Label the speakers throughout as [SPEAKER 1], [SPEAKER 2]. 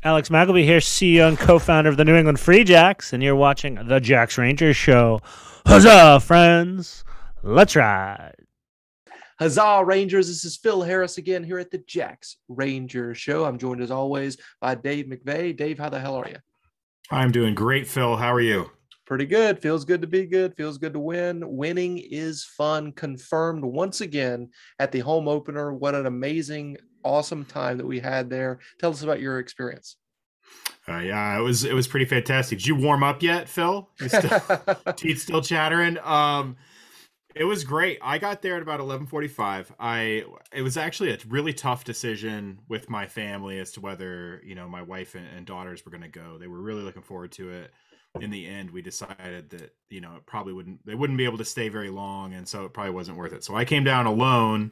[SPEAKER 1] Alex Magleby here, CEO and co-founder of the New England Free Jacks, and you're watching the Jacks Rangers Show. Huzzah, friends! Let's ride!
[SPEAKER 2] Huzzah, Rangers! This is Phil Harris again here at the Jacks Rangers Show. I'm joined as always by Dave McVeigh. Dave, how the hell are you?
[SPEAKER 3] I'm doing great, Phil. How are you?
[SPEAKER 2] Pretty good. Feels good to be good. Feels good to win. Winning is fun. Confirmed once again at the home opener. What an amazing, awesome time that we had there. Tell us about your experience.
[SPEAKER 3] Yeah, it was pretty fantastic. Did you warm up yet, Phil? Teeth still chattering. It was great. I got there at about 11:45. It was actually a really tough decision with my family as to whether, my wife and daughters were going to go. They were really looking forward to it. In the end, we decided that, they wouldn't be able to stay very long. And so it probably wasn't worth it. So I came down alone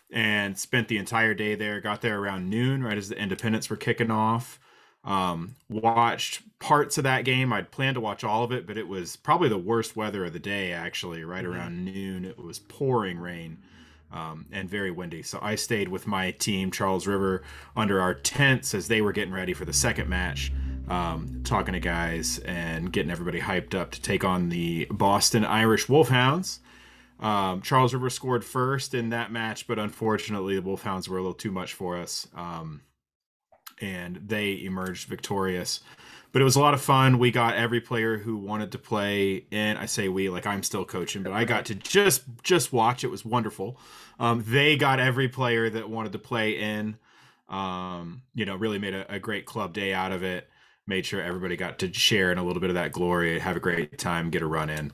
[SPEAKER 3] and spent the entire day there, got there around noon, right as the Independents were kicking off. Watched parts of that game. I'd planned to watch all of it, but it was probably the worst weather of the day, actually. Right around noon, it was pouring rain and very windy. So I stayed with my team, Charles River, under our tents as they were getting ready for the second match, talking to guys and getting everybody hyped up to take on the Boston Irish Wolfhounds. Charles River scored first in that match, but unfortunately the Wolfhounds were a little too much for us. And they emerged victorious. But it was a lot of fun. We got every player who wanted to play in. I say we, like I'm still coaching, but I got to just watch. It was wonderful. They got every player that wanted to play in. Really made a great club day out of it. Made sure everybody got to share in a little bit of that glory, have a great time, get a run in.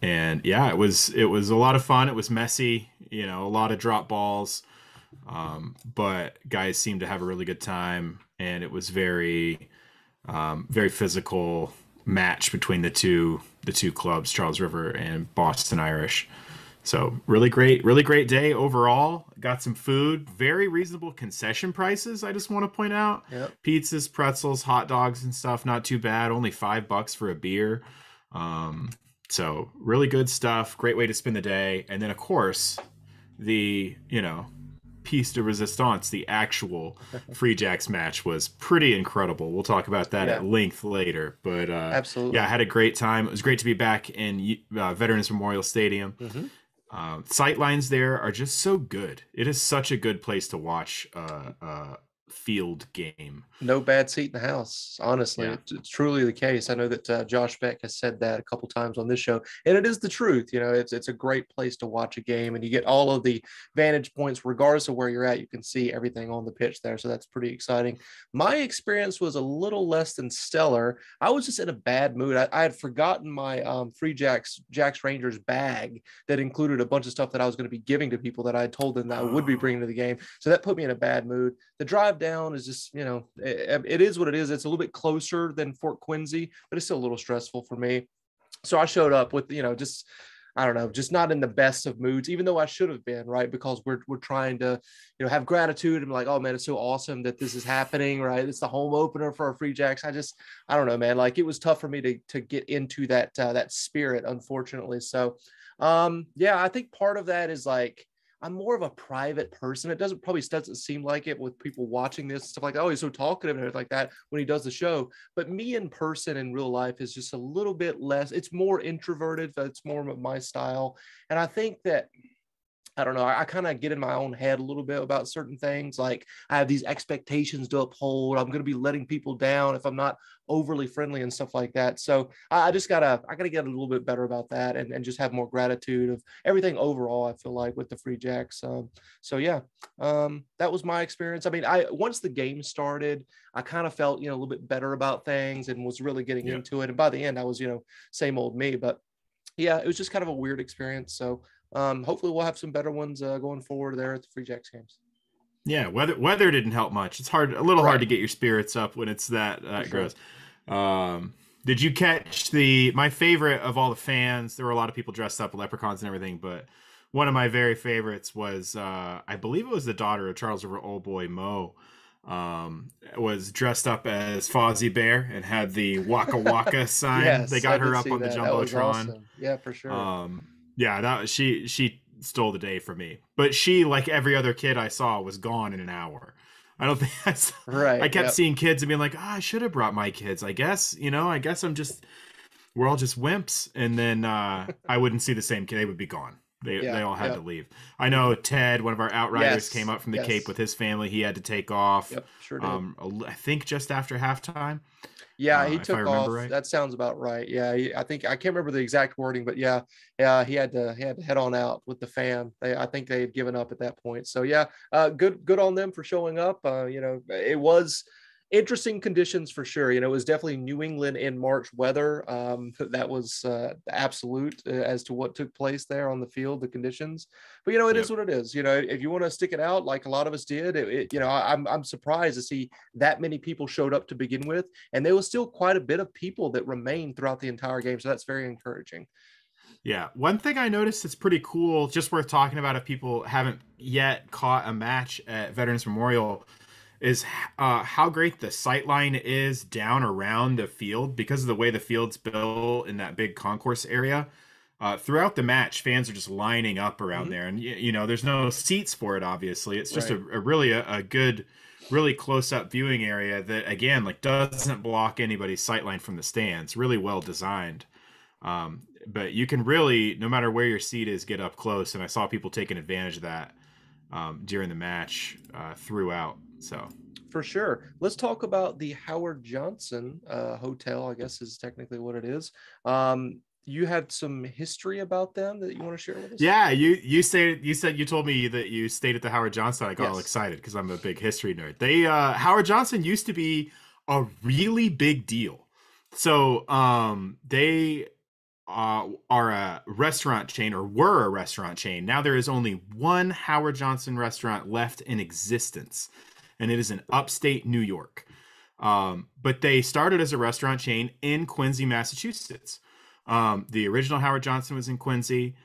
[SPEAKER 3] And yeah, it was a lot of fun. It was messy, a lot of drop balls. But guys seemed to have a really good time, and it was very physical match between the two clubs, Charles River and Boston Irish. So really great day overall. Got some food, very reasonable concession prices. I just want to point out, Pizzas, pretzels, hot dogs, and stuff. Not too bad. Only $5 for a beer. So really good stuff. Great way to spend the day. And then of course, the piece de resistance, the actual Free Jacks match was pretty incredible. We'll talk about that at length later, but
[SPEAKER 2] absolutely,
[SPEAKER 3] I had a great time. It was great to be back in Veterans Memorial Stadium. Sightlines there are just so good. It is such a good place to watch field game.
[SPEAKER 2] No bad seat in the house, honestly. It's truly the case. I know that Josh Beck has said that a couple times on this show, and it is the truth. It's a great place to watch a game, and you get all of the vantage points regardless of where you're at. You can see everything on the pitch there, so that's pretty exciting. My experience was a little less than stellar. I was just in a bad mood. I had forgotten my Free Jacks Rangers bag that included a bunch of stuff that I was going to be giving to people that I had told them that I would be bringing to the game, so that put me in a bad mood. The drive down is just, it is what it is. It's a little bit closer than Fort Quincy, but it's still a little stressful for me. So I showed up with, just not in the best of moods, even though I should have been, right? Because we're trying to, have gratitude and like, oh man, it's so awesome that this is happening, right? It's the home opener for our Free Jacks. I don't know, man. Like it was tough for me to get into that spirit, unfortunately. So, I think part of that is like, I'm more of a private person. It doesn't seem like it with people watching this and stuff like, oh, he's so talkative and everything like that when he does the show. But me in person in real life is just a little bit less. It's more introverted. It's more of my style. And I think that, I don't know, I kind of get in my own head a little bit about certain things. Like I have these expectations to uphold. I'm going to be letting people down if I'm not overly friendly and stuff like that. So I gotta get a little bit better about that and just have more gratitude of everything overall, I feel like, with the Free Jacks. That was my experience. I mean, once the game started, I kind of felt, a little bit better about things and was really getting into it. And by the end I was, same old me, but yeah, it was just kind of a weird experience. So hopefully we'll have some better ones going forward there at the Free Jacks games.
[SPEAKER 3] Yeah, weather didn't help much. It's hard to get your spirits up when it's that gross. Did you catch my favorite of all the fans? There were a lot of people dressed up, leprechauns and everything, but one of my very favorites was I believe it was the daughter of Charles River Old Boy Mo. Was dressed up as Fozzie Bear and had the Waka Waka sign.
[SPEAKER 2] Yes,
[SPEAKER 3] they got her up on the Jumbotron.
[SPEAKER 2] Awesome. Yeah, for sure.
[SPEAKER 3] She stole the day for me. But she, like every other kid I saw, was gone in an hour. I don't think
[SPEAKER 2] Right.
[SPEAKER 3] I kept
[SPEAKER 2] Yep.
[SPEAKER 3] seeing kids and being like, oh, I should have brought my kids. I guess, we're all just wimps. And then I wouldn't see the same kid. They would be gone. They
[SPEAKER 2] Yeah.
[SPEAKER 3] all had
[SPEAKER 2] Yep.
[SPEAKER 3] to leave. I know Ted, one of our Outriders, came
[SPEAKER 2] Yes.
[SPEAKER 3] up from the
[SPEAKER 2] Yes.
[SPEAKER 3] Cape with his family. He had to take off.
[SPEAKER 2] Yep. Sure did.
[SPEAKER 3] I think just after halftime.
[SPEAKER 2] Yeah, he
[SPEAKER 3] If I
[SPEAKER 2] took
[SPEAKER 3] remember
[SPEAKER 2] off.
[SPEAKER 3] right.
[SPEAKER 2] That sounds about right. Yeah, I think I can't remember the exact wording, but yeah, he had to head on out with the fam. I think they had given up at that point. So yeah, good on them for showing up. It was interesting conditions for sure. It was definitely New England in March weather. That was absolute as to what took place there on the field, the conditions. But it is what it is. If you want to stick it out like a lot of us did, I'm surprised to see that many people showed up to begin with, and there was still quite a bit of people that remained throughout the entire game. So that's very encouraging.
[SPEAKER 3] Yeah. One thing I noticed that's pretty cool, just worth talking about if people haven't yet caught a match at Veterans Memorial, is how great the sightline is down around the field because of the way the field's built in that big concourse area. Throughout the match, fans are just lining up around there, and there's no seats for it. Obviously, it's just
[SPEAKER 2] Right.
[SPEAKER 3] a really a good, really close up viewing area that again like doesn't block anybody's sightline from the stands. Really well designed. But you can really, no matter where your seat is, get up close, and I saw people taking advantage of that during the match throughout. So
[SPEAKER 2] For sure. Let's talk about the Howard Johnson Hotel, I guess is technically what it is. You had some history about them that you want to share with us?
[SPEAKER 3] Yeah, you told me that you stayed at the Howard Johnson. I got all excited because I'm a big history nerd. They Howard Johnson used to be a really big deal. So they are a restaurant chain, or were a restaurant chain. Now there is only one Howard Johnson restaurant left in existence, and it is in upstate New York. But they started as a restaurant chain in Quincy, Massachusetts. The original Howard Johnson was in Quincy,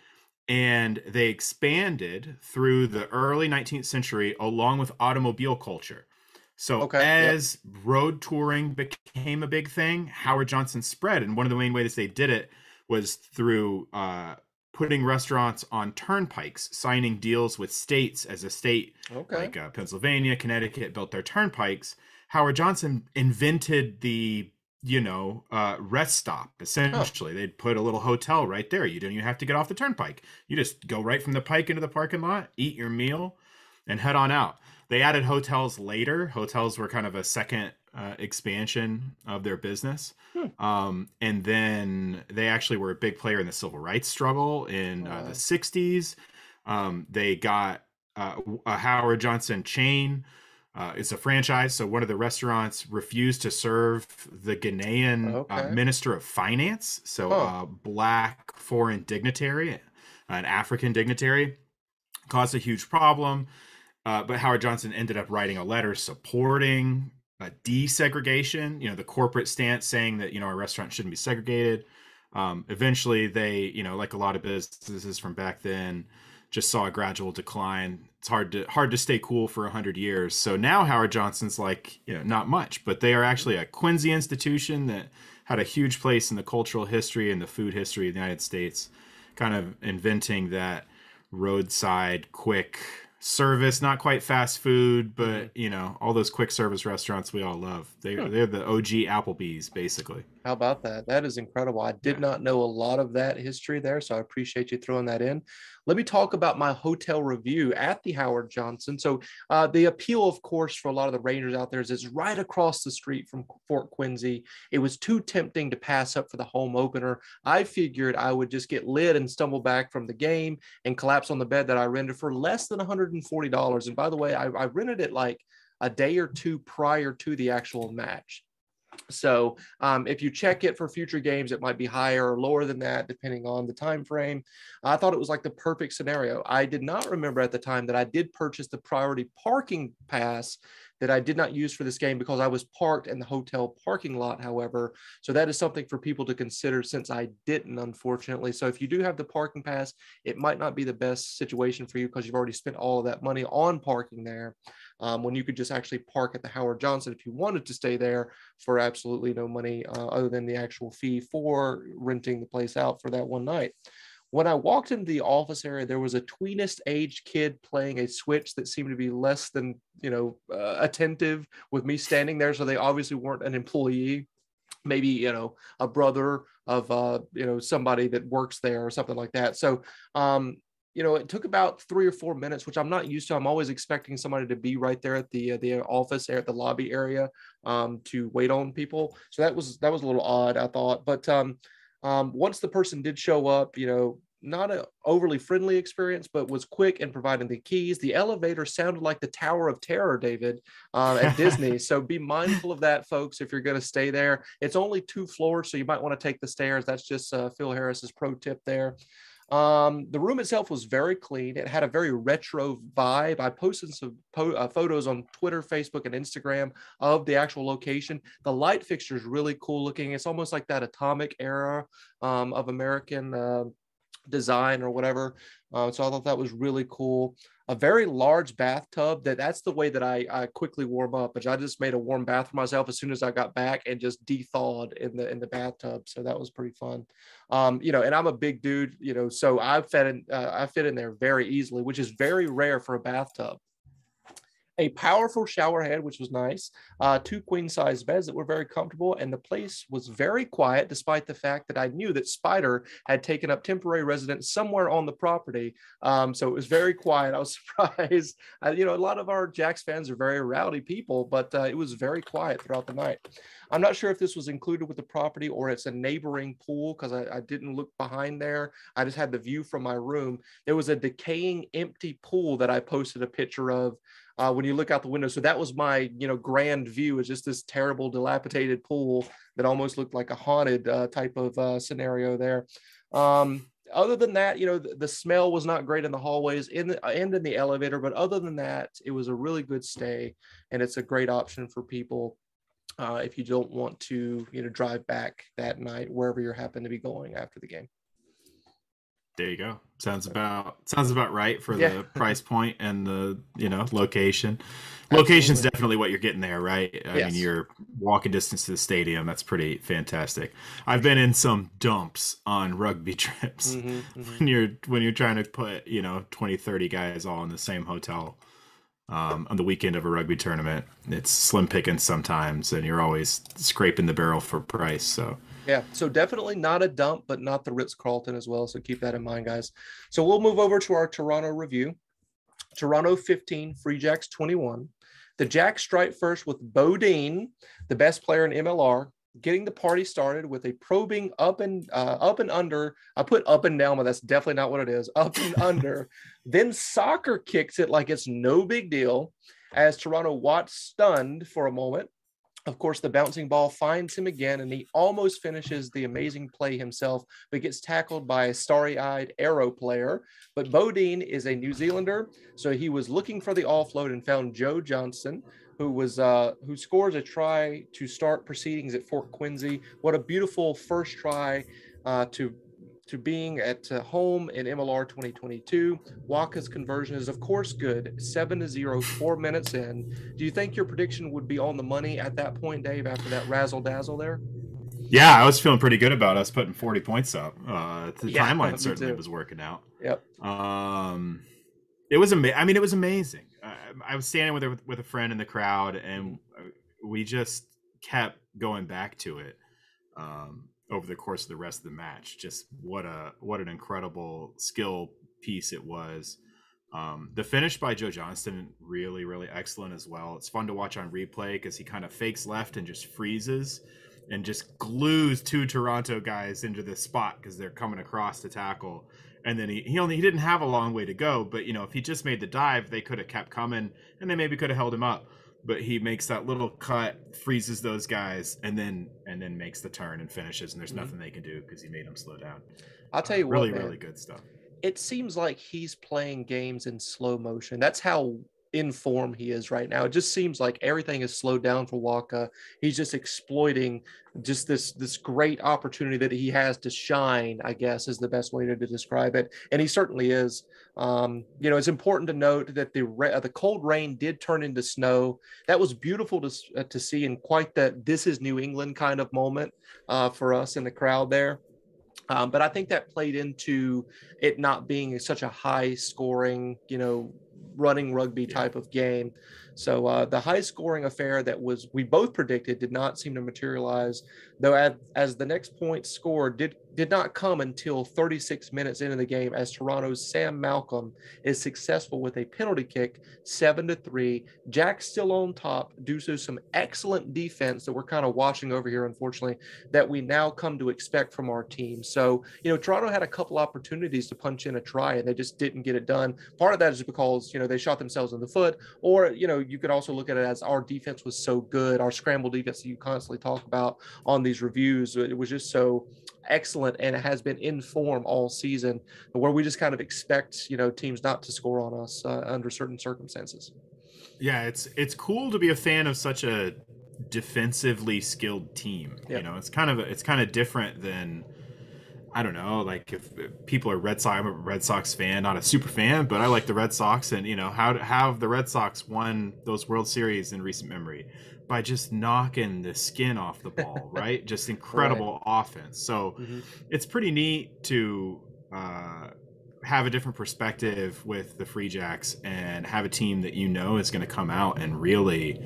[SPEAKER 3] and they expanded through the early 19th century along with automobile culture. So as road touring became a big thing, Howard Johnson spread. And one of the main ways they did it was through putting restaurants on turnpikes, signing deals with states. As a state like Pennsylvania, Connecticut built their turnpikes, Howard Johnson invented the rest stop. Essentially, they'd put a little hotel right there. You don't even have to get off the turnpike. You just go right from the pike into the parking lot, eat your meal, and head on out. They added hotels later. Hotels were kind of a second expansion of their business. And then they actually were a big player in the civil rights struggle in the 60s. They got a Howard Johnson chain. It's a franchise. So one of the restaurants refused to serve the Ghanaian Minister of Finance. So black foreign dignitary, an African dignitary, caused a huge problem. But Howard Johnson ended up writing a letter supporting desegregation, the corporate stance saying that, our restaurant shouldn't be segregated. Eventually they, like a lot of businesses from back then, just saw a gradual decline. It's hard to stay cool for 100 years. So now Howard Johnson's like, not much, but they are actually a Quincy institution that had a huge place in the cultural history and the food history of the United States, kind of inventing that roadside quick service, not quite fast food, but all those quick service restaurants we all love. They're the OG Applebee's, basically.
[SPEAKER 2] How about that? That is incredible. I did not know a lot of that history there, so I appreciate you throwing that in. Let me talk about my hotel review at the Howard Johnson. So the appeal, of course, for a lot of the Rangers out there is it's right across the street from Fort Quincy. It was too tempting to pass up for the home opener. I figured I would just get lit and stumble back from the game and collapse on the bed that I rented for less than $140. And by the way, I rented it like a day or two prior to the actual match. So if you check it for future games, it might be higher or lower than that, depending on the time frame. I thought it was like the perfect scenario. I did not remember at the time that I did purchase the priority parking pass that I did not use for this game because I was parked in the hotel parking lot, however. So that is something for people to consider since I didn't, unfortunately. So if you do have the parking pass, it might not be the best situation for you because you've already spent all of that money on parking there. When you could just actually park at the Howard Johnson if you wanted to stay there for absolutely no money other than the actual fee for renting the place out for that one night. When I walked into the office area, there was a tweenest aged kid playing a Switch that seemed to be less than, attentive with me standing there. So they obviously weren't an employee, maybe, a brother of, somebody that works there or something like that. So, it took about 3 or 4 minutes, which I'm not used to. I'm always expecting somebody to be right there at the office there at the lobby area to wait on people. So that was a little odd, I thought. But once the person did show up, not an overly friendly experience, but was quick in providing the keys. The elevator sounded like the Tower of Terror, David, at Disney. So be mindful of that, folks, if you're going to stay there. It's only 2 floors, so you might want to take the stairs. That's just Phil Harris's pro tip there. The room itself was very clean. It had a very retro vibe. I posted some photos on Twitter, Facebook, and Instagram of the actual location. The light fixture is really cool looking. It's almost like that atomic era of American design or whatever. So I thought that was really cool. A very large bathtub. That's the way that I quickly warm up, but I just made a warm bath for myself as soon as I got back and just de-thawed in the bathtub. So that was pretty fun. And I'm a big dude, so I fit in there very easily, which is very rare for a bathtub. A powerful shower head, which was nice, 2 queen-size beds that were very comfortable, and the place was very quiet, despite the fact that I knew that Spider had taken up temporary residence somewhere on the property. So it was very quiet. I was surprised. A lot of our Jax fans are very rowdy people, but it was very quiet throughout the night. I'm not sure if this was included with the property or it's a neighboring pool, because I didn't look behind there. I just had the view from my room. There was a decaying, empty pool that I posted a picture of when you look out the window. So that was my, grand view, is just this terrible, dilapidated pool that almost looked like a haunted type of scenario there. Other than that, the smell was not great in the hallways and in the elevator. But other than that, it was a really good stay, and it's a great option for people if you don't want to, drive back that night wherever you happen to be going after the game.
[SPEAKER 3] There you go. Sounds about right for the price point and the location. Location's definitely what you're getting there, right? I mean, you're walking distance to the stadium. That's pretty fantastic. I've been in some dumps on rugby trips when you're trying to put 20, 30 guys all in the same hotel on the weekend of a rugby tournament. It's slim pickings sometimes, and you're always scraping the barrel for price. So.
[SPEAKER 2] Yeah, so definitely not a dump, but not the Ritz-Carlton as well. So keep that in mind, guys. So we'll move over to our Toronto review. Toronto 15, Free Jacks 21. The Jacks strike first with Bodine, the best player in MLR, getting the party started with a probing up and under. I put up and down, but that's definitely not what it is. Up and under. Then Soccer kicks it like it's no big deal, as Toronto watched stunned for a moment. Of course, the bouncing ball finds him again, and he almost finishes the amazing play himself, but gets tackled by a starry-eyed Arrow player. But Bodine is a New Zealander, so he was looking for the offload and found Joe Johnson, who scores a try to start proceedings at Fort Quincy. What a beautiful first try to being at home in MLR 2022. Waka's conversion is, of course, good. 7-0, 4 minutes in. Do you think your prediction would be on the money at that point, Dave, after that razzle-dazzle there?
[SPEAKER 3] Yeah, I was feeling pretty good about us putting 40 points up. The timeline certainly was working out.
[SPEAKER 2] Yep.
[SPEAKER 3] It was amazing. I mean, it was amazing. I was standing with a friend in the crowd, and we just kept going back to it. Over the course of the rest of the match. Just what an incredible skill piece it was. The finish by Joe Johnston, really, really excellent as well. It's fun to watch on replay because he kind of fakes left and just freezes and just glues 2 Toronto guys into this spot because they're coming across to tackle. And then he didn't have a long way to go, but if he just made the dive, they could have kept coming and they maybe could have held him up. But he makes that little cut, freezes those guys, and then makes the turn and finishes. And there's nothing they can do because he made them slow down.
[SPEAKER 2] I'll tell you
[SPEAKER 3] really,
[SPEAKER 2] what, man,
[SPEAKER 3] really good stuff.
[SPEAKER 2] It seems like he's playing games in slow motion. That's how in form he is right now. It just seems like everything is slowed down for Waka. He's just exploiting just this great opportunity that he has to shine, I guess, is the best way to describe it. And he certainly is. It's important to note that the cold rain did turn into snow. That was beautiful to see, and quite that this is New England kind of moment for us in the crowd there. But I think that played into it not being such a high scoring, running rugby type of game. So the high scoring affair that we both predicted did not seem to materialize, though as the next point scored did not come until 36 minutes into the game, as Toronto's Sam Malcolm is successful with a penalty kick, 7-3. Jack's still on top due to some excellent defense that we're kind of watching over here, unfortunately, that we now come to expect from our team. So, Toronto had a couple opportunities to punch in a try and they just didn't get it done. Part of that is because, they shot themselves in the foot, or, you could also look at it as our defense was so good, our scramble defense that you constantly talk about on these reviews. It was just so excellent, and it has been in form all season, where we just kind of expect, teams not to score on us under certain circumstances.
[SPEAKER 3] Yeah, it's cool to be a fan of such a defensively skilled team.
[SPEAKER 2] Yep.
[SPEAKER 3] It's kind of different than, I don't know, like if people are Red Sox. I'm a Red Sox fan, not a super fan, but I like the Red Sox. And how have the Red Sox won those World Series in recent memory? By just knocking the skin off the ball, right? Just incredible offense. So it's pretty neat to have a different perspective with the Free Jacks and have a team that is going to come out and really,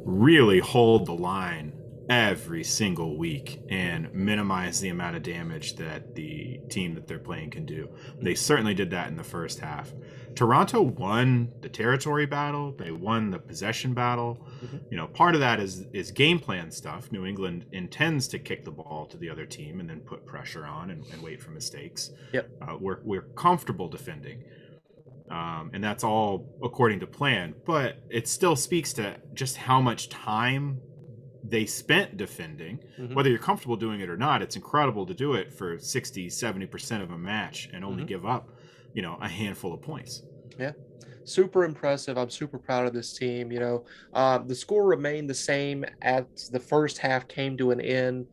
[SPEAKER 3] really hold the line every single week and minimize the amount of damage that the team that they're playing can do. They certainly did that in the first half. Toronto won the territory battle. They won the possession battle. Part of that is game plan stuff. New England intends to kick the ball to the other team and then put pressure on and wait for mistakes.
[SPEAKER 2] Yep.
[SPEAKER 3] We're comfortable defending. And that's all according to plan, but it still speaks to just how much time they spent defending. Whether you're comfortable doing it or not, it's incredible to do it for 60-70% of a match and only give up a handful of points.
[SPEAKER 2] Yeah, super impressive. I'm super proud of this team. The score remained the same as the first half came to an end.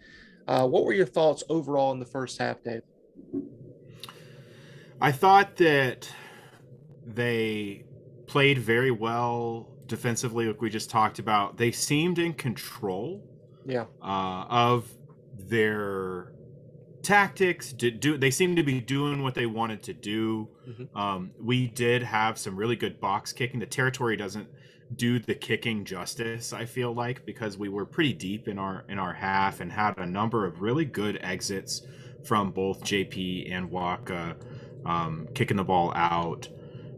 [SPEAKER 2] What were your thoughts overall in the first half, Dave?
[SPEAKER 3] I thought that they played very well defensively, like we just talked about. They seemed in control of their tactics. They seemed to be doing what they wanted to do. We did have some really good box kicking. The territory doesn't do the kicking justice, I feel like, because we were pretty deep in our half and had a number of really good exits from both JP and Waka, kicking the ball out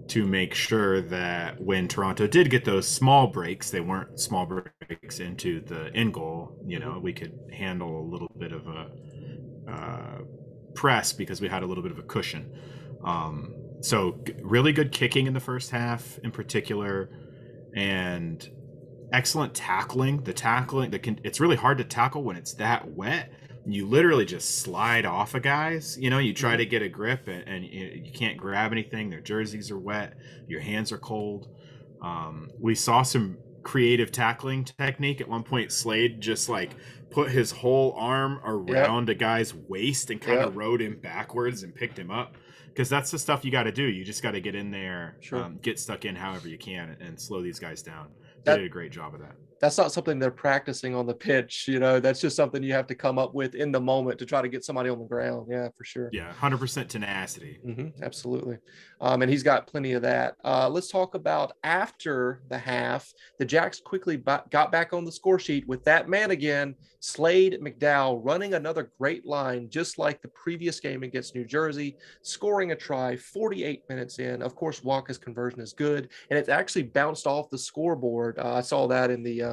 [SPEAKER 3] to make sure that when Toronto did get those small breaks, they weren't small breaks into the end goal. We could handle a little bit of a press because we had a little bit of a cushion. So really good kicking in the first half in particular, and excellent tackling. It's really hard to tackle when it's that wet. You literally just slide off of guys. You try to get a grip and you can't grab anything. Their jerseys are wet. Your hands are cold. We saw some creative tackling technique. At one point, Slade just put his whole arm around a guy's waist and kind of rode him backwards and picked him up. Because that's the stuff you got to do. You just got to get in there, get stuck in however you can, and slow these guys down. They did a great job of that.
[SPEAKER 2] That's not something they're practicing on the pitch. That's just something you have to come up with in the moment to try to get somebody on the ground. Yeah, for sure.
[SPEAKER 3] Yeah, 100% tenacity.
[SPEAKER 2] Absolutely. And he's got plenty of that. Let's talk about after the half. The Jacks quickly got back on the score sheet with that man again, Slade McDowell, running another great line, just like the previous game against New Jersey, scoring a try 48 minutes in. Of course, Waka's conversion is good, and it's actually bounced off the scoreboard. I saw that in the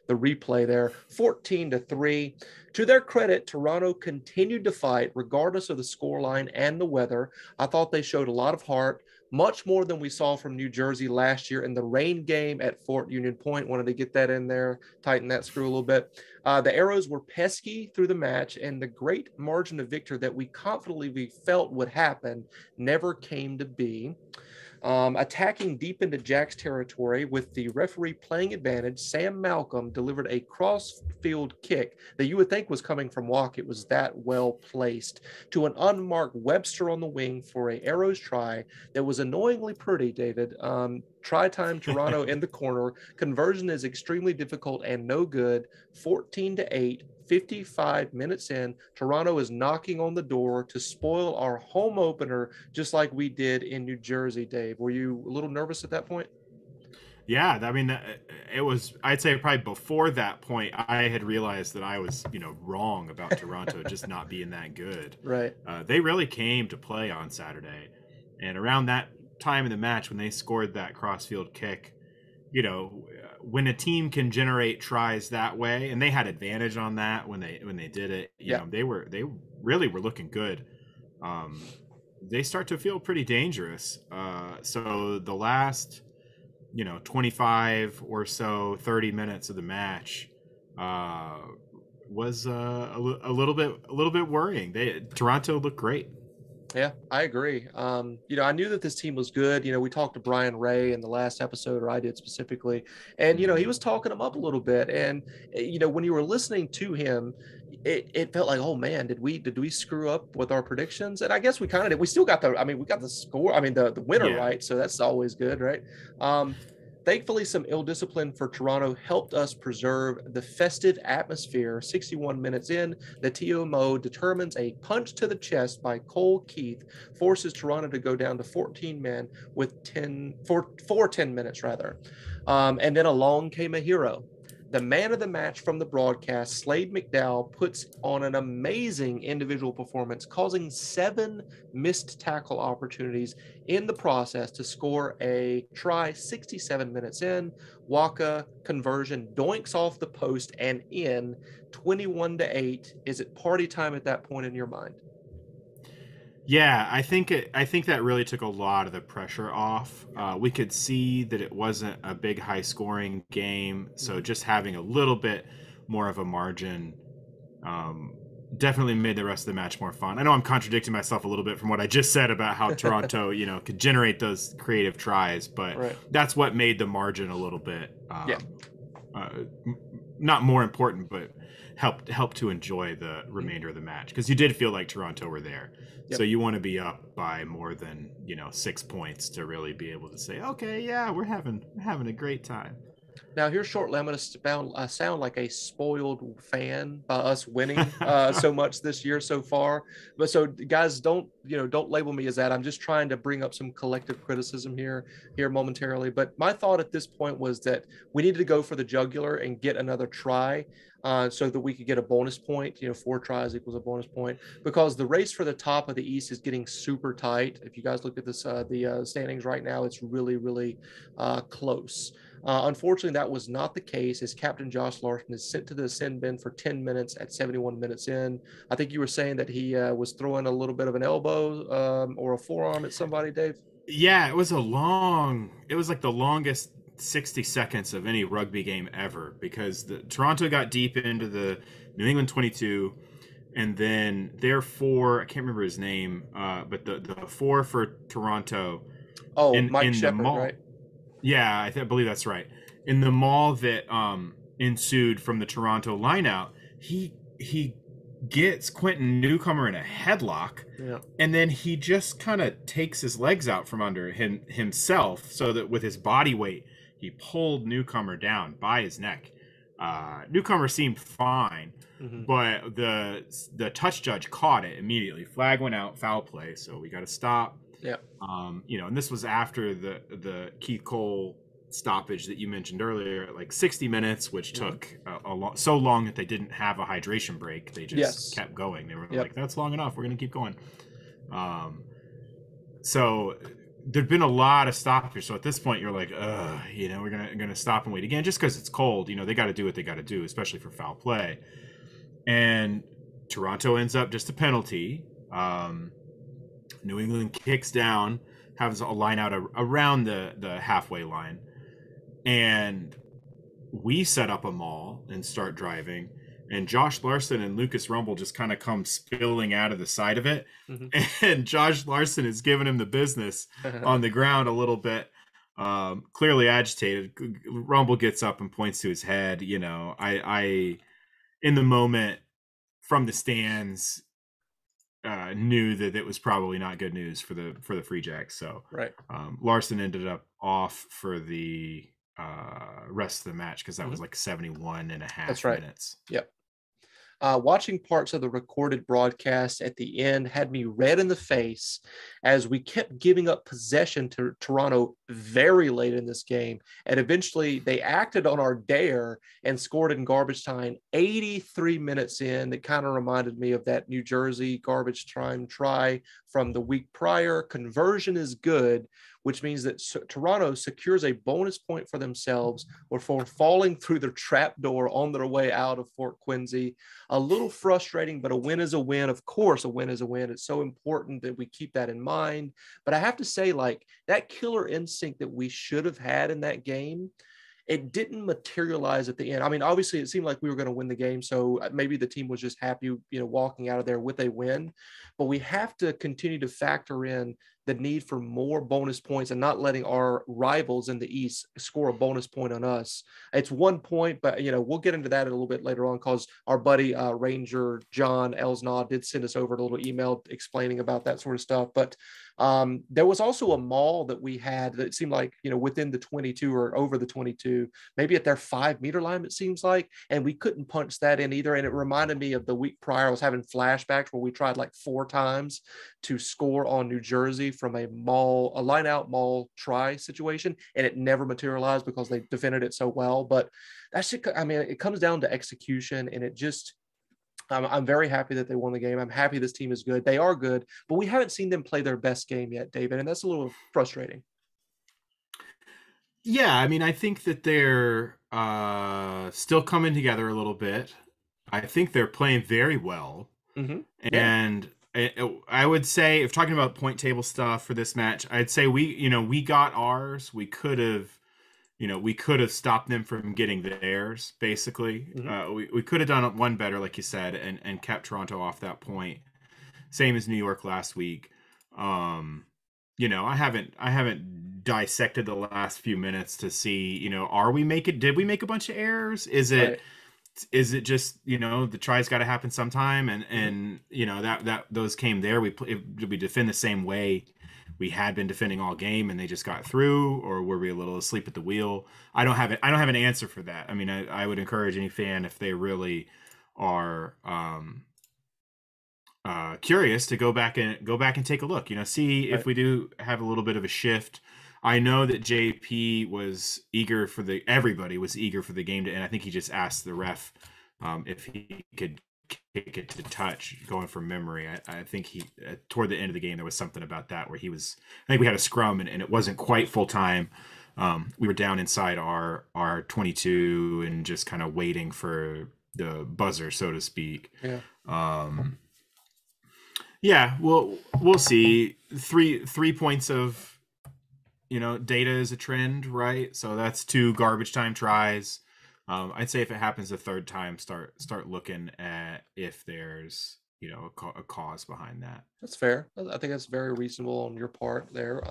[SPEAKER 2] replay there, 14-3. To their credit, Toronto continued to fight regardless of the scoreline and the weather. I thought they showed a lot of heart, much more than we saw from New Jersey last year in the rain game at Fort Union Point. Wanted to get that in there, tighten that screw a little bit. The Arrows were pesky through the match, and the great margin of victory that we confidently felt would happen never came to be. Attacking deep into Jack's territory with the referee playing advantage, Sam Malcolm delivered a cross-field kick that you would think was coming from Walk. It was that well placed to an unmarked Webster on the wing for a Arrows try that was annoyingly pretty, David. Try time Toronto in the corner. Conversion is extremely difficult and no good. 14-8, 55 minutes in. Toronto is knocking on the door to spoil our home opener, just like we did in New Jersey, Dave. Were you a little nervous at that point?
[SPEAKER 3] Yeah, I mean, it was, I'd say probably before that point, I had realized that I was, wrong about Toronto just not being that good.
[SPEAKER 2] Right.
[SPEAKER 3] They really came to play on Saturday. And around that time in the match, when they scored that crossfield kick, when a team can generate tries that way, and they had advantage on that when they did it, they really were looking good. They start to feel pretty dangerous. So the last 25 or so 30 minutes of the match was a little bit worrying. Toronto looked great.
[SPEAKER 2] Yeah, I agree. I knew that this team was good. We talked to Brian Ray in the last episode, or I did specifically, and he was talking them up a little bit. And when you were listening to him, it felt like, oh man, did we screw up with our predictions? And I guess we kind of did. We still got we got the score. The winner right, so that's always good, right? Thankfully, some ill discipline for Toronto helped us preserve the festive atmosphere. 61 minutes in, the TMO determines a punch to the chest by Cole Keith forces Toronto to go down to 14 men with 10 minutes rather. And then along came a hero. The man of the match from the broadcast, Slade McDowell, puts on an amazing individual performance, causing 7 missed tackle opportunities in the process to score a try 67 minutes in. Waka conversion doinks off the post and in 21-8. Is it party time at that point in your mind?
[SPEAKER 3] Yeah, I think that really took a lot of the pressure off. We could see that it wasn't a big high scoring game, so just having a little bit more of a margin definitely made the rest of the match more fun. I know I'm contradicting myself a little bit from what I just said about how Toronto, could generate those creative tries, but that's what made the margin a little bit not more important, but help to enjoy the remainder of the match, because you did feel like Toronto were there. Yep. So you want to be up by more than 6 points to really be able to say, okay, yeah, we're having a great time.
[SPEAKER 2] Now here shortly, I'm going to sound like a spoiled fan by us winning so much this year so far. But so guys, don't label me as that. I'm just trying to bring up some collective criticism here momentarily. But my thought at this point was that we needed to go for the jugular and get another try. So that we could get a bonus point. 4 tries equals a bonus point, because the race for the top of the East is getting super tight. If you guys look at this, the standings right now, it's really, really close. Unfortunately, that was not the case, as Captain Josh Larson is sent to the sin bin for 10 minutes at 71 minutes in. I think you were saying that he was throwing a little bit of an elbow or a forearm at somebody, Dave.
[SPEAKER 3] Yeah, it was like the longest 60 seconds of any rugby game ever, because Toronto got deep into the New England 22, and then their 4, I can't remember his name, but the 4 for Toronto.
[SPEAKER 2] Oh, Mike Shepard, right?
[SPEAKER 3] Yeah, I believe that's right. In the maul that ensued from the Toronto lineout, he gets Quentin Newcomer in a headlock, and then he just kind of takes his legs out from under himself, so that with his body weight, he pulled Newcomer down by his neck. Newcomer seemed fine, but the touch judge caught it immediately. Flag went out, foul play, so we got to stop.
[SPEAKER 2] Yeah.
[SPEAKER 3] And this was after the Keith Cole stoppage that you mentioned earlier, like 60 minutes, which took so long that they didn't have a hydration break. They just kept going. They were like, that's long enough. We're going to keep going. So there'd been a lot of stoppage. So at this point, you're like, we're gonna stop and wait again, just because it's cold. They got to do what they got to do, especially for foul play. And Toronto ends up just a penalty. New England kicks down, has a line out around the halfway line, and we set up a maul and start driving. And Josh Larson and Lucas Rumble just kind of come spilling out of the side of it. And Josh Larson is giving him the business on the ground a little bit, clearly agitated. Rumble gets up and points to his head. I in the moment from the stands, knew that it was probably not good news for the Free Jacks. So
[SPEAKER 2] right.
[SPEAKER 3] Larson ended up off for the rest of the match because that was like 71 and a half
[SPEAKER 2] That's right.
[SPEAKER 3] minutes.
[SPEAKER 2] Yep. Watching parts of the recorded broadcast at the end had me red in the face as we kept giving up possession to Toronto very late in this game. And eventually they acted on our dare and scored in garbage time 83 minutes in. It kind of reminded me of that New Jersey garbage time try from the week prior. Conversion is good, which means that Toronto secures a bonus point for themselves or for falling through the trap door on their way out of Fort Quincy. A little frustrating, but a win is a win. Of course, a win is a win. It's so important that we keep that in mind. But I have to say, like, that killer instinct that we should have had in that game, it didn't materialize at the end. I mean, obviously it seemed like we were going to win the game. So maybe the team was just happy, walking out of there with a win, but we have to continue to factor in the need for more bonus points and not letting our rivals in the East score a bonus point on us. It's 1 point, but we'll get into that a little bit later on because our buddy Ranger John Elsnaw did send us over a little email explaining about that sort of stuff. But there was also a maul that we had that seemed like, within the 22 or over the 22, maybe at their 5 meter line, it seems like, and we couldn't punch that in either. And it reminded me of the week prior. I was having flashbacks where we tried like 4 times to score on New Jersey from a line out maul try situation, and it never materialized because they defended it so well. But that's it. I mean, it comes down to execution, and it just, I'm very happy that they won the game. I'm happy this team is good. They are good, but we haven't seen them play their best game yet, David, and that's a little frustrating.
[SPEAKER 3] Yeah, I mean, I think that they're still coming together a little bit. I think they're playing very well.
[SPEAKER 2] Mm-hmm.
[SPEAKER 3] And I would say, if talking about point table stuff for this match, I'd say we got ours. We could have stopped them from getting theirs, basically.
[SPEAKER 2] Mm-hmm.
[SPEAKER 3] We could have done one better, like you said, and kept Toronto off that point. Same as New York last week. I haven't dissected the last few minutes to see, did we make a bunch of errors? Is it
[SPEAKER 2] Right.
[SPEAKER 3] Is it just, the tries got to happen sometime, and that those came there. Did we defend the same way we had been defending all game and they just got through, or were we a little asleep at the wheel? I don't have an answer for that. I mean, I would encourage any fan, if they really are curious, to go back and take a look, see if we do have a little bit of a shift. I know that JP was everybody was eager for the game to end. I think he just asked the ref if he could kick it to touch, going from memory. I think he, toward the end of the game, there was something about that where I think we had a scrum and it wasn't quite full time. We were down inside our 22 and just kind of waiting for the buzzer, so to speak.
[SPEAKER 2] Yeah.
[SPEAKER 3] We'll see. Three points of, data is a trend, right? So that's 2 garbage time tries. I'd say if it happens a third time, start looking at if there's, a cause behind that.
[SPEAKER 2] That's fair. I think that's very reasonable on your part there.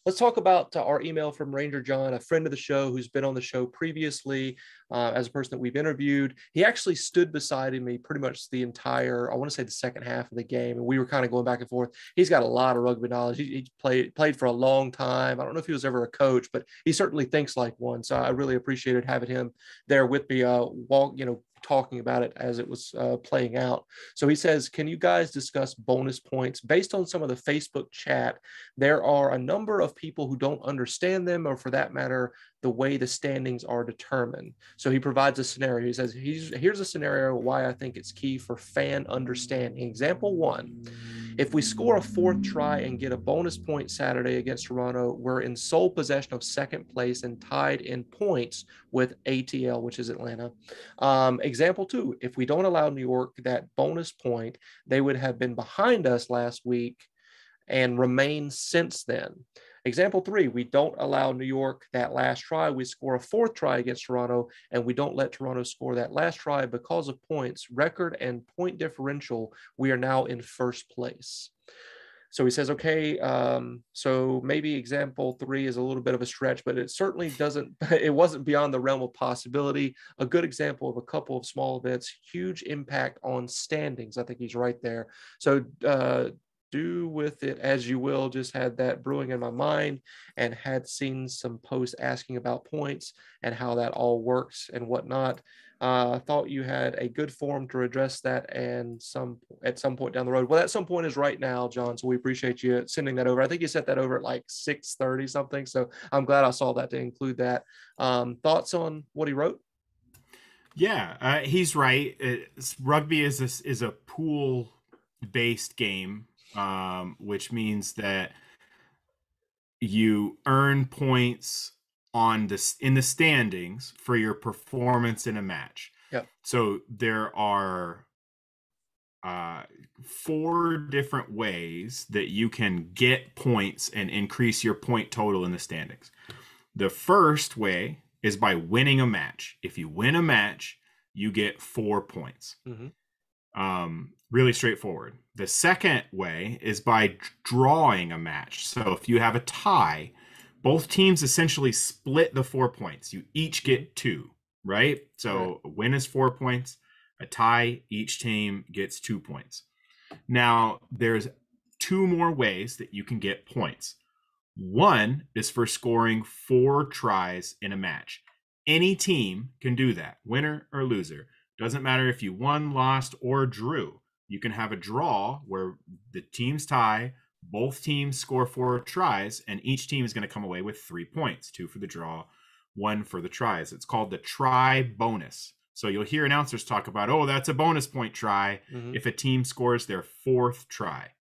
[SPEAKER 2] Let's talk about our email from Ranger John, a friend of the show who's been on the show previously as a person that we've interviewed. He actually stood beside me pretty much the entire, I want to say the second half of the game, and we were kind of going back and forth. He's got a lot of rugby knowledge. He played for a long time. I don't know if he was ever a coach, but he certainly thinks like one. So I really appreciated having him there with me, talking about it as it was playing out. So he says, can you guys discuss bonus points? Based on some of the Facebook chat, there are a number of people who don't understand them, or for that matter, the way the standings are determined. So he provides a scenario. He says, here's a scenario why I think it's key for fan understanding. Example 1, if we score a 4th try and get a bonus point Saturday against Toronto, we're in sole possession of 2nd place and tied in points with ATL, which is Atlanta. Example 2, if we don't allow New York that bonus point, they would have been behind us last week and remain since then. Example 3, we don't allow New York that last try. We score a 4th try against Toronto, and we don't let Toronto score that last try. Because of points, record, and point differential, we are now in 1st place. So he says, okay, so maybe example 3 is a little bit of a stretch, but it certainly it wasn't beyond the realm of possibility. A good example of a couple of small events, huge impact on standings. I think he's right there. So do with it as you will. Just had that brewing in my mind and had seen some posts asking about points and how that all works and whatnot. Thought you had a good forum to address that and at some point down the road. Well, at some point is right now, John. So we appreciate you sending that over. I think you sent that over at like 6:30 something. So I'm glad I saw that to include that. Thoughts on what he wrote?
[SPEAKER 3] Yeah, he's right. Rugby is a pool based game, which means that you earn points in the standings for your performance in a match.
[SPEAKER 2] Yep.
[SPEAKER 3] So there are 4 different ways that you can get points and increase your point total in the standings. The first way is by winning a match. If you win a match, you get 4 points. Really straightforward. The second way is by drawing a match. So if you have a tie, both teams essentially split the 4 points. You each get 2, right? So a win is 4 points. A tie, each team gets 2 points. Now, there's 2 more ways that you can get points. One is for scoring 4 tries in a match. Any team can do that, winner or loser. Doesn't matter if you won, lost, or drew. You can have a draw where the teams tie, both teams score 4 tries, and each team is going to come away with 3 points, 2 for the draw, 1 for the tries. It's called the try bonus. So you'll hear announcers talk about, oh, that's a bonus point try if a team scores their 4th try.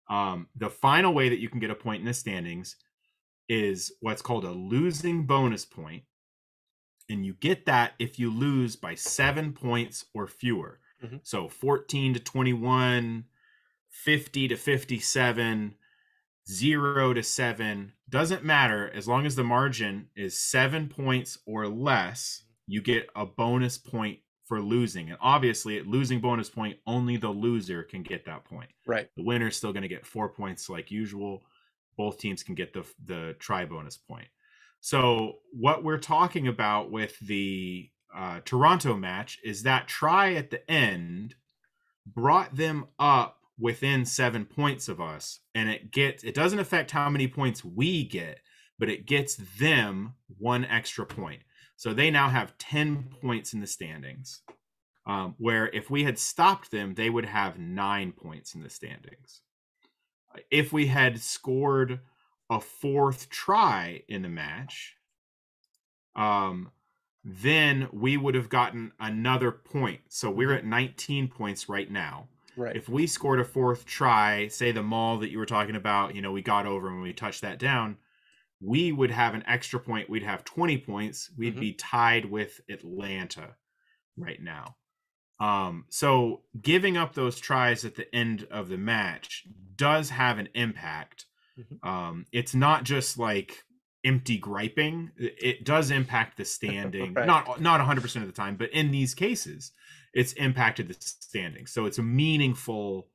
[SPEAKER 3] The final way that you can get a point in the standings is what's called a losing bonus point. And you get that if you lose by 7 points or fewer. So 14 to 21, 50 to 57, 0 to 7, doesn't matter. As long as the margin is 7 points or less, you get a bonus point for losing. And obviously at losing bonus point, only the loser can get that point.
[SPEAKER 2] Right.
[SPEAKER 3] The winner is still going to get 4 points like usual. Both teams can get the try bonus point. So what we're talking about with the Toronto match is that try at the end brought them up within 7 points of us, and it doesn't affect how many points we get, but it gets them 1 extra point. So they now have 10 points in the standings, where if we had stopped them, they would have 9 points in the standings. If we had scored a 4th try in the match, then we would have gotten another point. So we're at 19 points right now.
[SPEAKER 2] Right.
[SPEAKER 3] If we scored a 4th try, say the maul that you were talking about, we got over when we touched that down, we would have an extra point. We'd have 20 points. We'd be tied with Atlanta right now. So giving up those tries at the end of the match does have an impact. It's not just like empty griping. It does impact the standing.
[SPEAKER 2] Right.
[SPEAKER 3] Not 100% of the time, but in these cases, it's impacted the standing. So it's a meaningful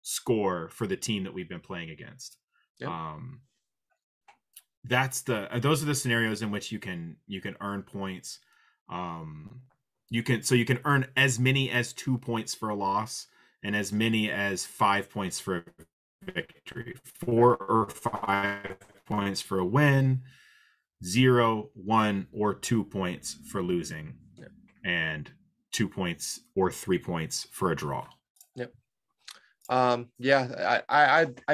[SPEAKER 3] score for the team that we've been playing against.
[SPEAKER 2] Yep.
[SPEAKER 3] Those are the scenarios in which you can earn points. You can earn as many as 2 points for a loss and as many as 5 points for a victory, 4 or 5 points for a win, 0, 1, or 2 points for losing, and 2 points or 3 points for a draw.
[SPEAKER 2] Yep. I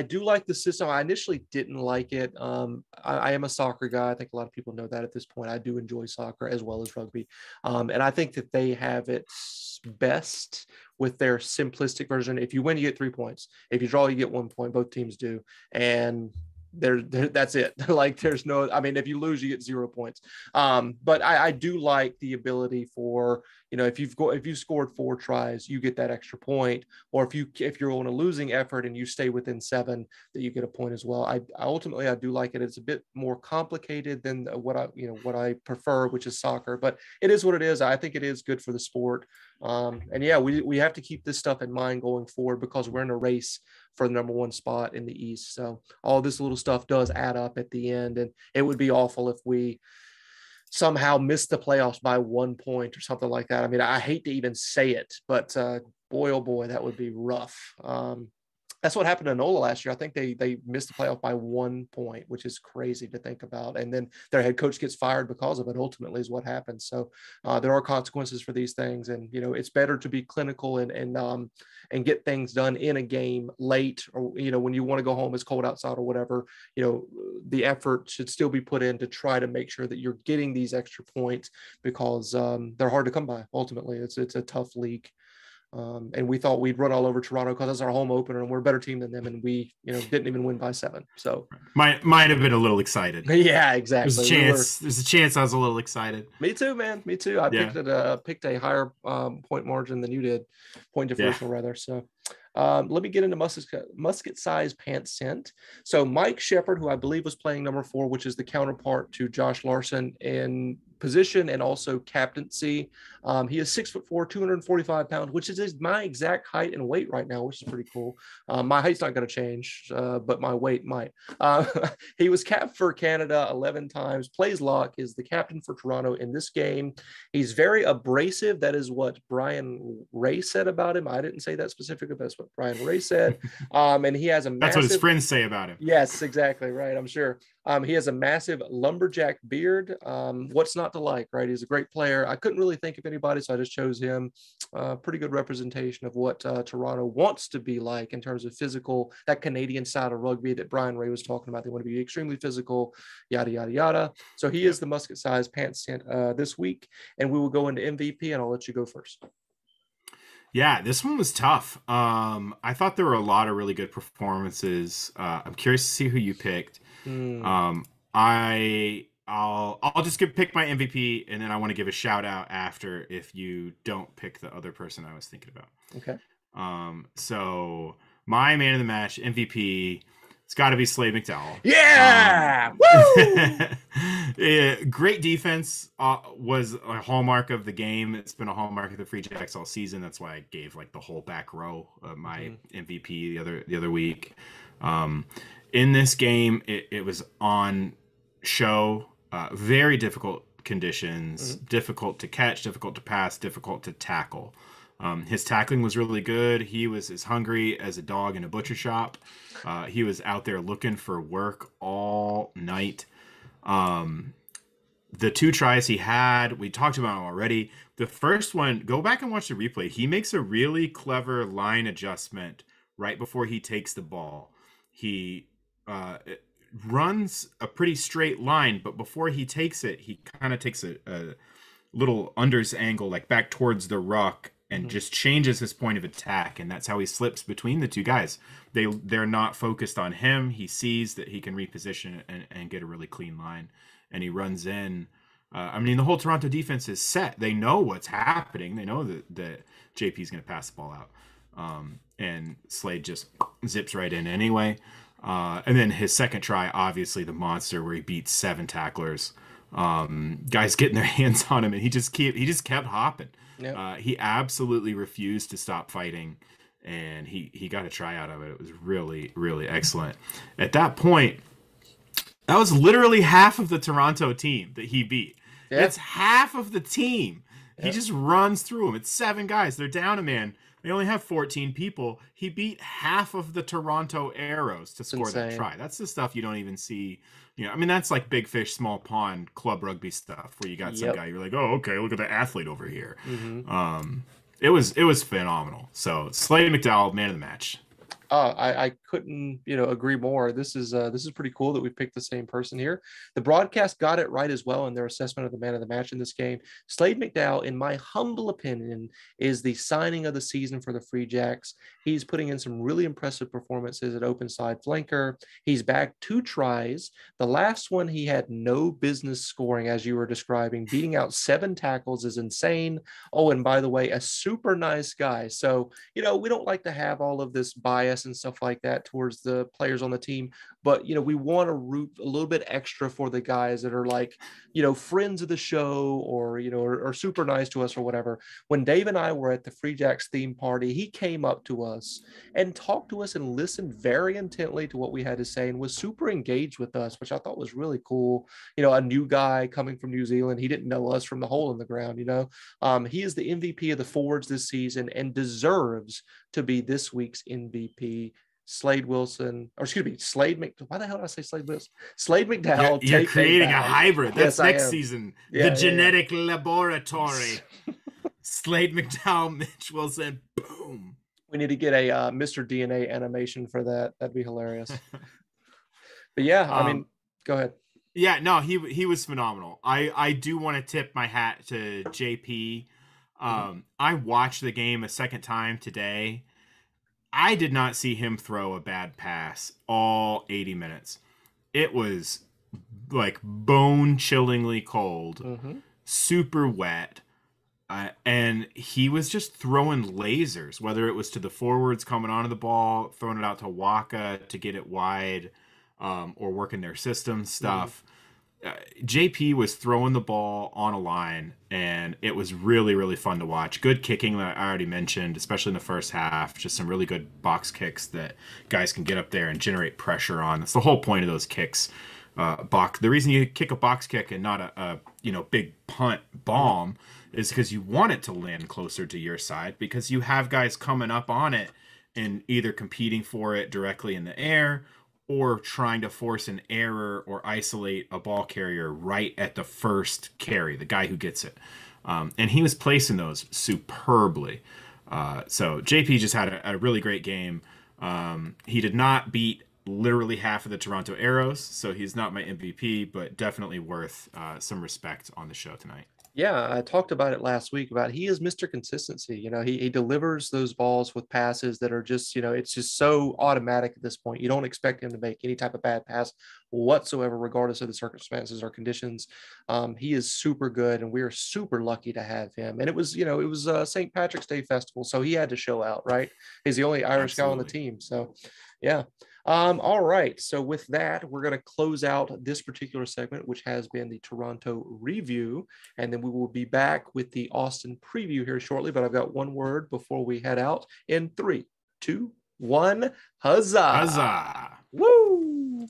[SPEAKER 2] do like the system. I initially didn't like it. I am a soccer guy. I think a lot of people know that at this point. I do enjoy soccer as well as rugby. And I think that they have it best with their simplistic version. If you win, you get 3 points. If you draw, you get 1 point. Both teams do. And that's it. Like there's no, if you lose, you get 0 points. But I do like the ability for, you know, if you scored 4 tries, you get that extra point, or if you're on a losing effort and you stay within 7, that you get a point as well. I ultimately do like it. It's a bit more complicated than what I prefer, which is soccer, but it is what it is. I think it is good for the sport. And yeah, we have to keep this stuff in mind going forward, because we're in a race for the number 1 spot in the East. So all this little stuff does add up at the end, and it would be awful if we somehow missed the playoffs by 1 point or something like that. I mean, I hate to even say it, but boy, oh boy, that would be rough. That's what happened to NOLA last year. I think they missed the playoff by 1 point, which is crazy to think about. And then their head coach gets fired because of it, ultimately, is what happens. So there are consequences for these things. And, you know, it's better to be clinical and get things done in a game late, or, you know, when you want to go home, it's cold outside or whatever, you know, the effort should still be put in to try to make sure that you're getting these extra points, because they're hard to come by. Ultimately, it's a tough league. And we thought we'd run all over Toronto because it's our home opener and we're a better team than them, and we, you know, didn't even win by 7. So
[SPEAKER 3] might have been a little excited.
[SPEAKER 2] Yeah, exactly.
[SPEAKER 3] There's a chance I was a little excited.
[SPEAKER 2] Me too, man. Me too. I picked a higher point margin than you did, point differential rather. So let me get into musket size pants sent. So Mike Shepard, who I believe was playing number 4, which is the counterpart to Josh Larson in position and also captaincy. He is 6'4", 245 pounds, which is my exact height and weight right now, which is pretty cool. My height's not going to change, but my weight might. He was capped for Canada 11 times, plays lock, is the captain for Toronto in this game. He's very abrasive. That is what Brian Ray said about him. I didn't say that specifically, but that's what Brian Ray said. And he has a massive...
[SPEAKER 3] That's what his friends say about him.
[SPEAKER 2] Yes, exactly right. I'm sure. He has a massive lumberjack beard. What's not to like, right? He's a great player. I couldn't really think of anybody, so I just chose him. Pretty good representation of what Toronto wants to be like in terms of physical, that Canadian side of rugby that Brian Ray was talking about. They want to be extremely physical, yada, yada, yada. So he is the musket size pants sent this week, and we will go into MVP, and I'll let you go first.
[SPEAKER 3] Yeah, this one was tough. I thought there were a lot of really good performances. I'm curious to see who you picked. I'll just pick my MVP, and then I want to give a shout out after if you don't pick the other person I was thinking about.
[SPEAKER 2] Okay.
[SPEAKER 3] So my man of the match MVP, it's got to be Slade McDowell.
[SPEAKER 2] Yeah! Woo!
[SPEAKER 3] Yeah, great defense was a hallmark of the game. It's been a hallmark of the Free Jacks all season. That's why I gave like the whole back row of my MVP the other week. In this game, it was on show. Very difficult conditions, difficult to catch, difficult to pass, difficult to tackle. His tackling was really good. He was as hungry as a dog in a butcher shop. He was out there looking for work all night. The 2 tries he had, we talked about them already. The first one, go back and watch the replay. He makes a really clever line adjustment right before he takes the ball. He runs a pretty straight line, but before he takes it, he kind of takes a little unders angle, like back towards the ruck, and just changes his point of attack, and that's how he slips between the 2 guys. They're not focused on him. He sees that he can reposition and get a really clean line, and he runs in. I mean, the whole Toronto defense is set. They know what's happening. They know that JP is going to pass the ball out, and Slade just zips right in anyway. And then his second try, obviously the monster, where he beats 7 tacklers. Guys getting their hands on him, and he just kept hopping. Yep. He absolutely refused to stop fighting, and he got a try out of it. It was really, really excellent. At that point, that was literally half of the Toronto team that he beat. Yep. It's half of the team. Yep. He just runs through them. It's 7 guys. They're down a man. They only have 14 people. He beat half of the Toronto Arrows to score that try. That's the stuff you don't even see. You know, I mean, that's like big fish, small pond, club rugby stuff where you got some guy, you're like, oh, okay, look at the athlete over here. It was phenomenal. So Slade McDowell, man of the match.
[SPEAKER 2] I couldn't, agree more. This is pretty cool that we picked the same person here. The broadcast got it right as well in their assessment of the man of the match in this game. Slade McDowell, in my humble opinion, is the signing of the season for the Free Jacks. He's putting in some really impressive performances at open side flanker. He's back 2 tries. The last one he had no business scoring, as you were describing. Beating out 7 tackles is insane. Oh, and by the way, a super nice guy. So, we don't like to have all of this bias and stuff like that towards the players on the team, but we want to root a little bit extra for the guys that are like friends of the show, or or super nice to us or whatever. When Dave and I were at the Free Jacks theme party, he came up to us and talked to us and listened very intently to what we had to say and was super engaged with us, which I thought was really cool. A new guy coming from New Zealand, he didn't know us from the hole in the ground. He is the MVP of the forwards this season and deserves to be this week's MVP. Slade Wilson, or excuse me, Slade McDowell. Why the hell did I say Slade Wilson? Slade McDowell.
[SPEAKER 3] You're creating a hybrid. That's
[SPEAKER 2] yes,
[SPEAKER 3] next season. The genetic laboratory. Slade McDowell, Mitch Wilson. Boom.
[SPEAKER 2] We need to get a Mr. DNA animation for that. That'd be hilarious. But yeah, I mean, go ahead.
[SPEAKER 3] Yeah, no, he was phenomenal. I do want to tip my hat to JP. I watched the game a second time today. I did not see him throw a bad pass all 80 minutes. It was like bone-chillingly cold, super wet, and he was just throwing lasers, whether it was to the forwards coming onto the ball, throwing it out to Waka to get it wide, or working their system stuff. JP was throwing the ball on a line, and it was really, really fun to watch. Good kicking that I already mentioned, especially in the first half. Just some really good box kicks that guys can get up there and generate pressure on. That's the whole point of those kicks. The reason you kick a box kick and not a big punt bomb is because you want it to land closer to your side, because you have guys coming up on it and either competing for it directly in the air or trying to force an error or isolate a ball carrier right at the first carry, the guy who gets it. And he was placing those superbly. So JP just had a really great game. He did not beat literally half of the Toronto Arrows, so he's not my MVP, but definitely worth some respect on the show tonight.
[SPEAKER 2] Yeah, I talked about it last week about he is Mr. Consistency. He delivers those balls with passes that are just, it's just so automatic at this point. You don't expect him to make any type of bad pass whatsoever, regardless of the circumstances or conditions. He is super good, and we are super lucky to have him. And it was St. Patrick's Day festival, so he had to show out, right? He's the only Irish guy on the team. So, yeah. All right. So with that, we're going to close out this particular segment, which has been the Toronto review. And then we will be back with the Austin preview here shortly. But I've got one word before we head out in 3, 2, 1. Huzzah!
[SPEAKER 3] Huzzah!
[SPEAKER 2] Woo!